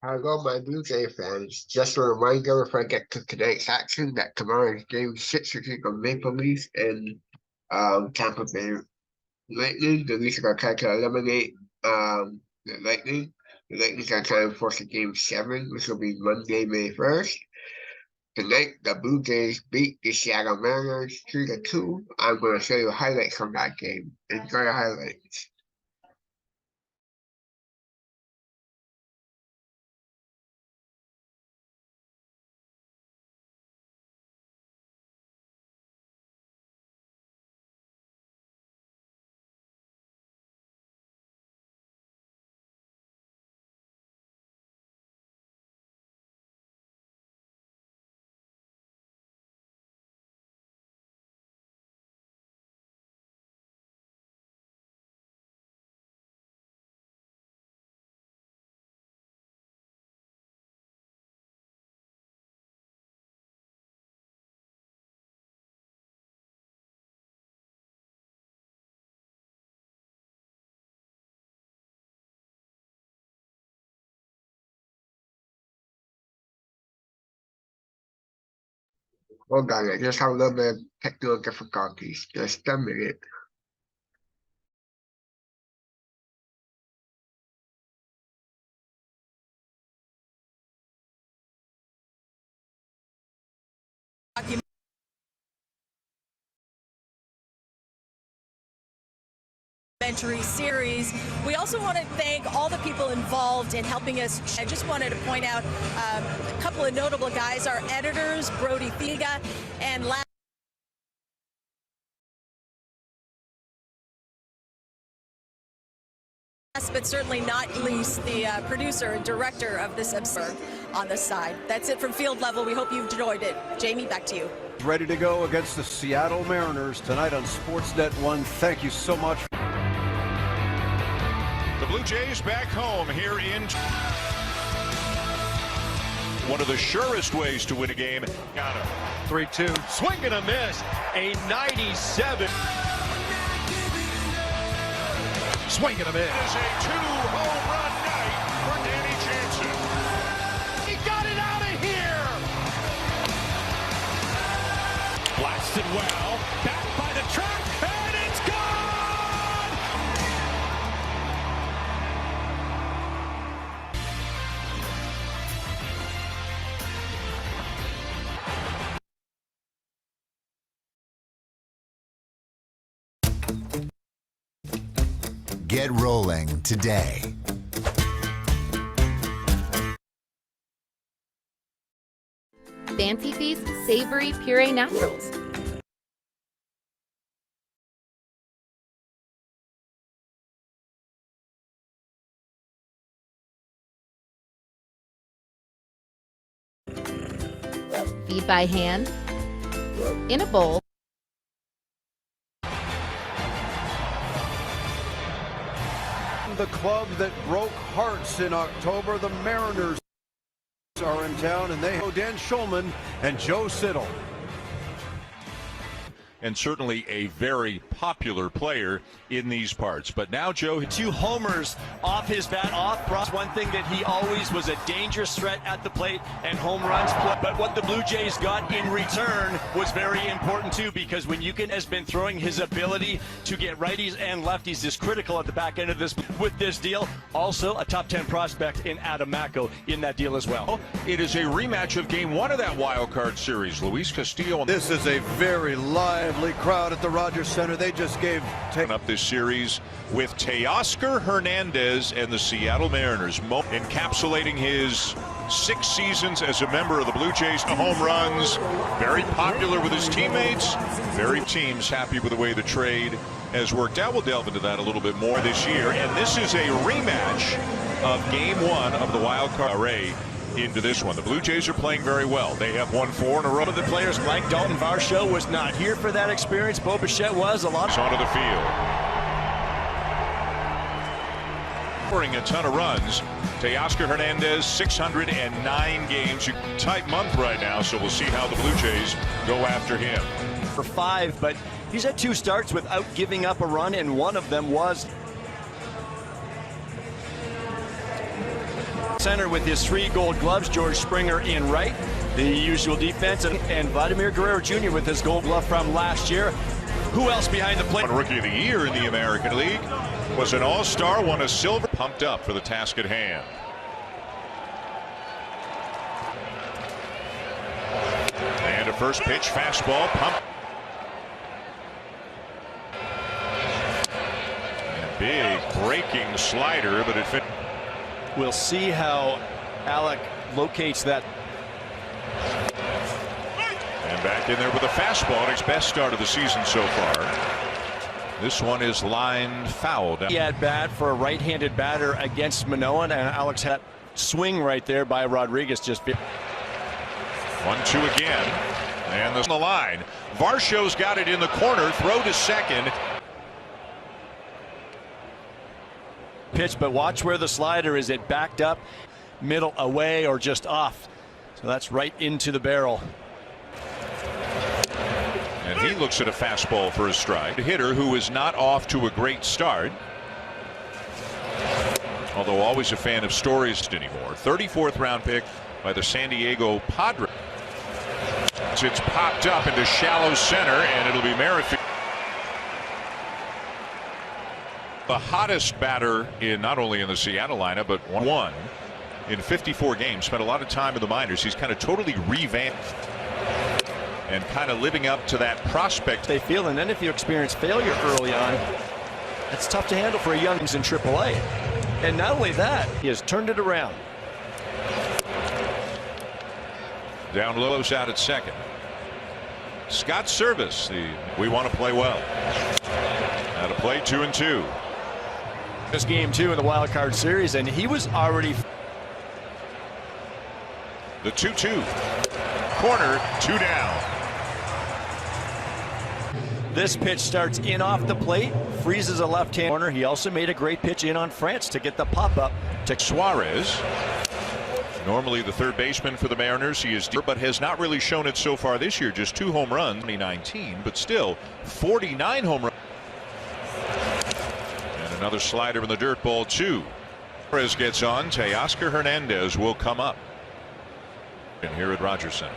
Hello, my Blue Jay fans. Just a reminder before I get to tonight's action that tomorrow's game 6 is of Maple Leafs and Tampa Bay Lightning. The Leafs are going to try to eliminate the Lightning. The Lightning are trying to force a game 7, which will be Monday, May 1st. Tonight, the Blue Jays beat the Seattle Mariners 3-2. I'm going to show you highlights from that game. Enjoy the highlights. Hold on, I just have a little bit of technical difficulties. Just a minute. Series. We also want to thank all the people involved in helping us. I just wanted to point out a couple of notable guys, our editors, Brody Thiga and last but certainly not least, the producer and director of this episode on the side. That's it from field level. We hope you enjoyed it. Jamie, back to you. Ready to go against the Seattle Mariners tonight on Sportsnet 1. Thank you so much. The Blue Jays back home here in one of the surest ways to win a game. Got him. 3-2. Swing and a miss. A 97. Swing and a miss. It is a 2-home run night for Danny Jansen. He got it out of here. Blasted well. Back by the track. And it's gone. Get rolling today. Fancy Feast Savory Puree Naturals. Feed by hand, in a bowl. The club that broke hearts in October, the Mariners are in town, and they have Dan Schulman and Joe Siddall. And certainly a very popular player in these parts. But now, Joe, 2 homers off his bat, off cross. One thing that he always was a dangerous threat at the plate and home runs. But what the Blue Jays got in return was very important too, because when you has been throwing, his ability to get righties and lefties is critical at the back end of this with this deal. Also, a top 10 prospect in Adam Macko in that deal as well. it is a rematch of Game 1 of that wild card series. Luis Castillo. This is a very lively crowd at the Rogers Center. They just gave Up this series with Teoscar Hernandez and the Seattle Mariners, encapsulating his 6 seasons as a member of the Blue Jays. Home runs, very popular with his teammates. Very teams happy with the way the trade has worked out. We'll delve into that a little bit more this year. And this is a rematch of Game 1 of the wild card array into this one. The Blue Jays are playing very well. They have won 4 in a row. The players like Dalton Varsho was not here for that experience. Bo Bichette was. A lot onto the field. Scoring a ton of runs. Teoscar Hernandez, 609 games. Tight month right now, so we'll see how the Blue Jays go after him. For 5, but he's had 2 starts without giving up a run, and one of them was Center with his 3 gold gloves, George Springer in right, the usual defense, and Vladimir Guerrero Jr. with his gold glove from last year. Who else behind the plate? Rookie of the Year in the American League, was an all-star, won a silver, pumped up for the task at hand. And a first pitch fastball, pump. And a big breaking slider, but it fit. We'll see how Alec locates that. And back in there with a fastball, his best start of the season so far. This one is lined foul. He had bat for a right-handed batter against Manoah, and Alex had swing right there by Rodriguez. Just 1-2 again, and the line. Varsho's got it in the corner. Throw to second. Pitch, but watch where the slider is. It backed up, middle away, or just off. So that's right into the barrel. And he looks at a fastball for a strike. A hitter who is not off to a great start, although always a fan of Stories anymore. 34th round pick by the San Diego Padres. It's popped up into shallow center, and it'll be Merrifield. The hottest batter in not only in the Seattle lineup, but one in 54 games. Spent a lot of time in the minors. He's kind of totally revamped and kind of living up to that prospect they feel. And then if you experience failure early on, it's tough to handle for a young in AAA. And not only that, he has turned it around. Down low's out at second. Scott Service, we want to play well. Now to play 2-2. This game 2 in the wild card series, and he was already. The 2-2 corner, 2 down. This pitch starts in off the plate, freezes a left-hand corner. He also made a great pitch in on France to get the pop-up to Suarez. Normally the third baseman for the Mariners. He is deep, but has not really shown it so far this year. Just 2 home runs, 2019, but still 49 home runs. And another slider in the dirt, ball 2. Suarez gets on. Teoscar Hernandez will come up. And here at Rogers Center.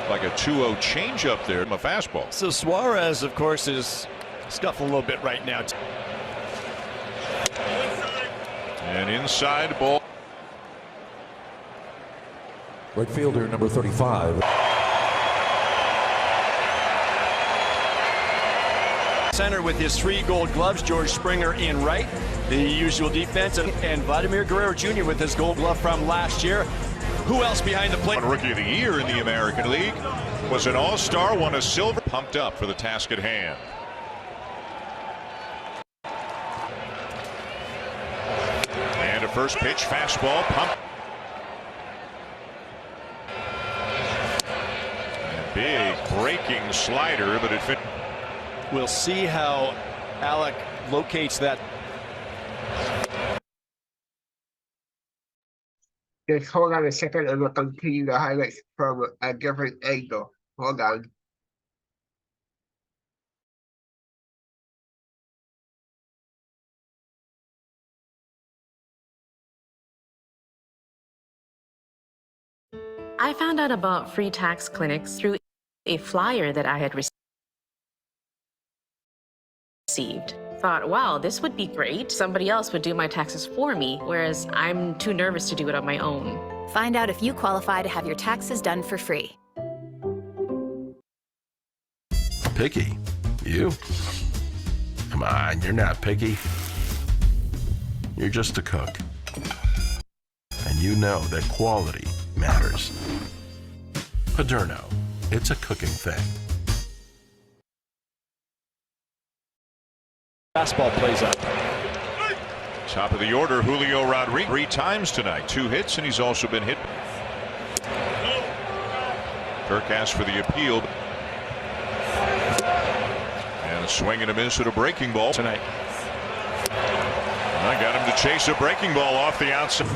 Like a 2-0 change up there, a fastball. So Suarez, of course, is scuffling a little bit right now. And inside ball. Right fielder number 35. Center with his 3 gold gloves, George Springer in right, the usual defense, and Vladimir Guerrero Jr. with his gold glove from last year. Who else behind the plate? Rookie of the Year in the American League, was an all-star, won a silver, pumped up for the task at hand. And a first pitch fastball, pump. And a big breaking slider, but it fit. We'll see how Alec locates that. Just hold on a second and we'll continue the highlights from a different angle. Hold on. I found out about free tax clinics through a flyer that I had received. Thought, wow, this would be great. Somebody else would do my taxes for me, whereas I'm too nervous to do it on my own. Find out if you qualify to have your taxes done for free. Picky? You? Come on, you're not picky. You're just a cook. And you know that quality matters. Paderno, it's a cooking thing. Fastball plays up. Top of the order, Julio Rodriguez 3 times tonight, 2 hits, and he's also been hit. Kirk asked for the appeal. And a swing and a miss at a breaking ball tonight. I got him to chase a breaking ball off the outside.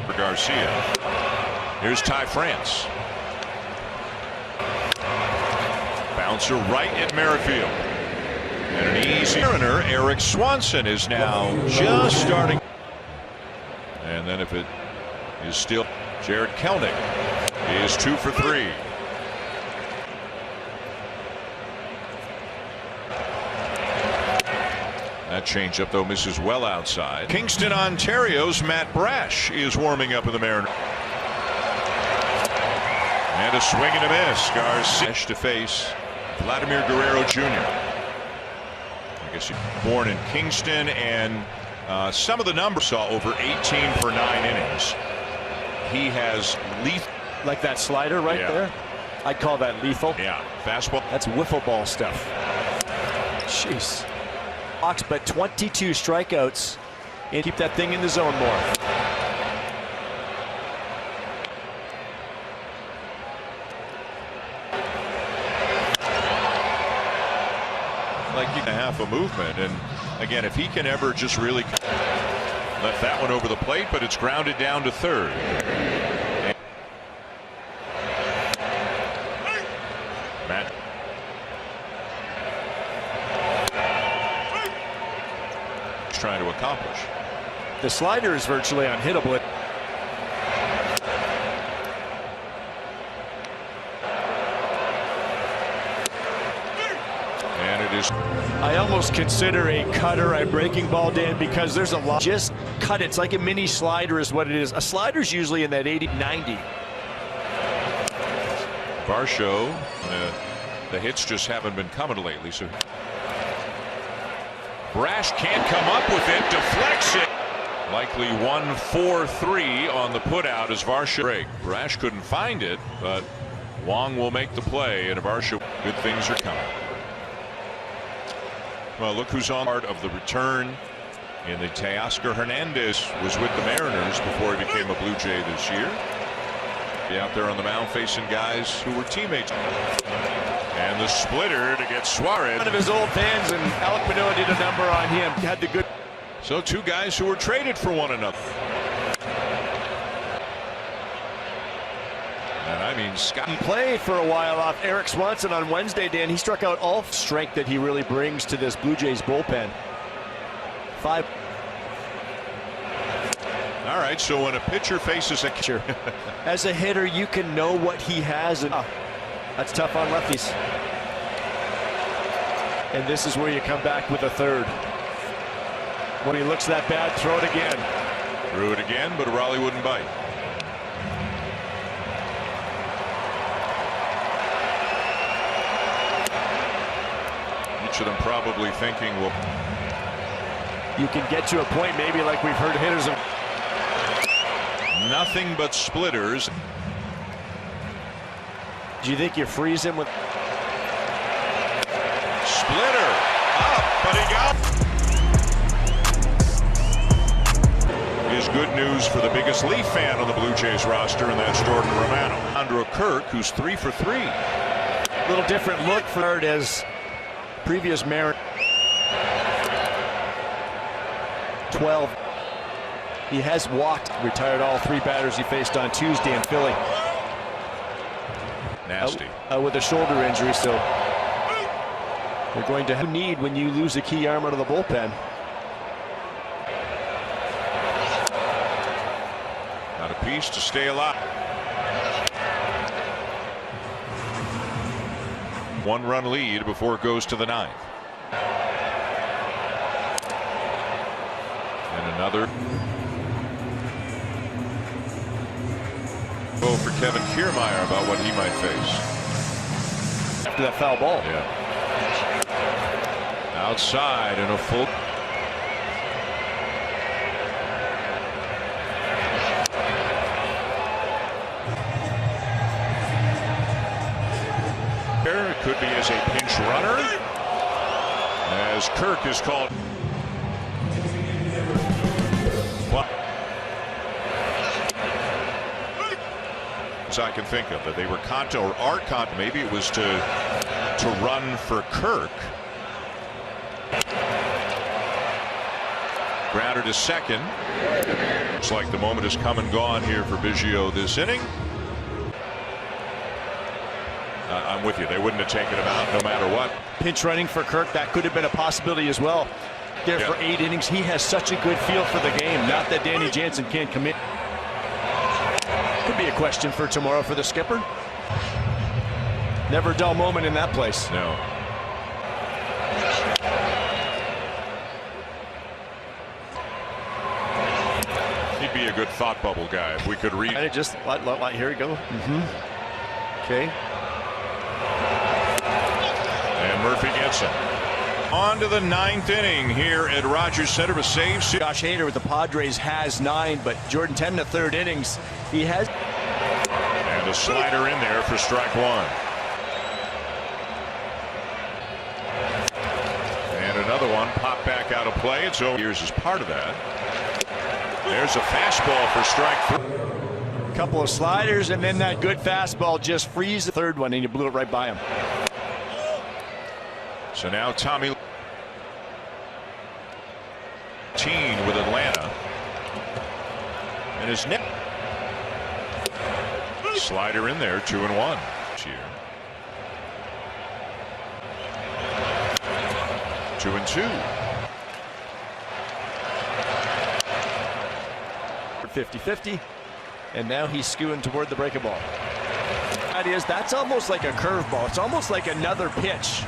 For Garcia. Here's Ty France. Bouncer right at Merrifield. And an easy runner. Eric Swanson is now just starting. And then if it is still, Jared Kelnick is 2 for 3. That changeup, though, misses well outside. Kingston, Ontario's Matt Brash is warming up in the Mariners. And a swing and a miss. Garcia to face Vladimir Guerrero Jr. I guess he's born in Kingston, and some of the numbers saw over 18 for 9 innings. He has lethal. Like that slider right there. I'd call that lethal. Yeah, fastball. That's wiffle ball stuff. Jeez. But 22 strikeouts, and keep that thing in the zone more. Like half a movement, and again, if he can ever just really left that one over the plate, but it's grounded down to third. Matt. Trying to accomplish. The slider is virtually unhittable. And it is. I almost consider a cutter a breaking ball, Dan, because there's a lot. Just cut it. It's like a mini slider is what it is. A slider's usually in that 80-90. Varsho, the hits just haven't been coming lately, so Brash can't come up with it, deflects it. Likely 1-4-3 on the putout as Varsho break. Brash couldn't find it, but Wong will make the play, and Varsho, good things are coming. Well, look who's on part of the return in the Teoscar Hernandez was with the Mariners before he became a Blue Jay this year. Be out there on the mound facing guys who were teammates. And the splitter to get Suarez. One of his old fans, and Alec Manoah did a number on him. He had the good. So two guys who were traded for one another. And I mean, Scott played for a while off Eric Swanson on Wednesday, Dan. He struck out all strength that he really brings to this Blue Jays bullpen. 5. All right, so when a pitcher faces a catcher, as a hitter, you can know what he has, and that's tough on lefties. And this is where you come back with a third. When he looks that bad, throw it again. Threw it again, but Raleigh wouldn't bite. Each of them probably thinking, well, you can get to a point maybe like we've heard hitters of nothing but splitters. Do you think you freeze him with splitter up, but he got is good news for the biggest Leaf fan on the Blue Jays roster, and that's Jordan Romano. Andrew Kirk, who's 3 for 3. A little different look for it as previous Marin. 12. He has walked, retired all 3 batters he faced on Tuesday in Philly. Nasty. With a shoulder injury, so you're going to need when you lose a key arm out of the bullpen. Got a piece to stay alive. 1-run lead before it goes to the 9th. And another. Vote for Kevin Kiermaier about what he might face. After that foul ball. Yeah. Outside and a full. It could be as a pinch runner as Kirk is called. As I can think of, that they were maybe it was to run for Kirk. Grounded to second. Looks like the moment has come and gone here for Biggio this inning. I I'm with you. They wouldn't have taken him out no matter what. Pinch running for Kirk, that could have been a possibility as well. There for 8 innings. He has such a good feel for the game. Not that Danny Jansen can't commit. Could be a question for tomorrow for the skipper. Never a dull moment in that place. No. He'd be a good thought bubble guy if we could read. And it just, here we go. Okay. And Murphy gets him. On to the 9th inning here at Rogers Center. A save. Josh Hader with the Padres has 9, but Jordan 10 in the 3rd innings. He has. And a slider in there for strike 1. And another one popped back out of play. It's over. Years as part of that. There's a fastball for strike 3. A couple of sliders, and then that good fastball just frees the 3rd one, and you blew it right by him. So now Tommy with Atlanta. And his net. Slider in there, 2-1 here. 2-2. 50-50, and now he's skewing toward the breaking ball. That's almost like a curveball. It's almost like another pitch.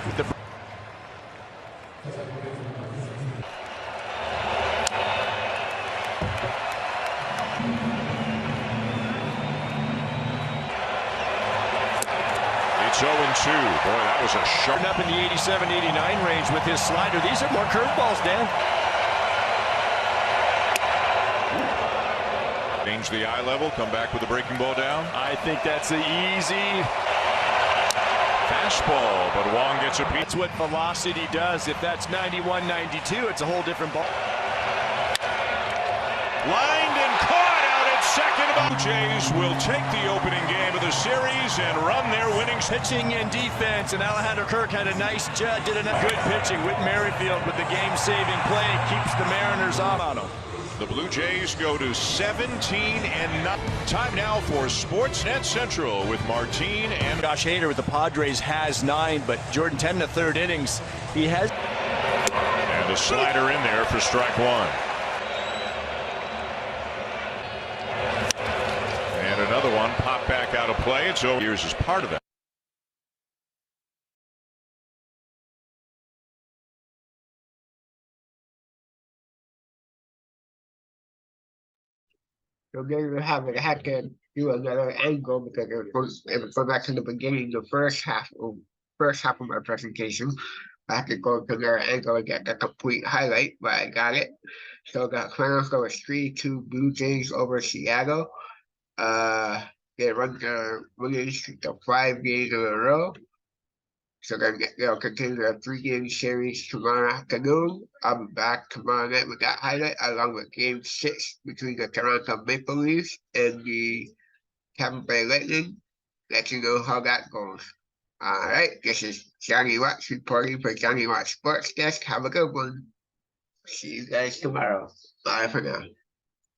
It's 0-2. Boy, that was a sharp. Up in the 87-89 range with his slider. These are more curveballs, Dan. Change the eye level, come back with the breaking ball down. I think that's the easy fastball, but Wong gets a piece. That's what velocity does. If that's 91-92, it's a whole different ball. Lined and caught out at second. Blue Jays will take the opening game of the series and run their winning. Pitching and defense, and Alejandro Kirk had a nice job, did a good pitching with Merrifield with the game-saving play, keeps the Mariners on him. The Blue Jays go to 17-9. Time now for Sportsnet Central with Martine and Josh Hader with the Padres has 9, but Jordan 10 in the 3rd innings. He has. And a slider in there for strike 1. And another one popped back out of play. It's over. Years as part of that. So they were having had to do another angle because it was go back to the beginning, the first half of my presentation. I had to go to another angle and get the complete highlight, but I got it. So the final score was 3-2 Blue Jays over Seattle. They run the winning streak to 5 games in a row. So they'll continue their 3-game series tomorrow afternoon. I'll be back tomorrow night with that highlight, along with Game 6 between the Toronto Maple Leafs and the Tampa Bay Lightning. Let you know how that goes. All right, this is Jonnywatts reporting for Jonnywatts Sports Desk. Have a good one. See you guys tomorrow. Bye for now.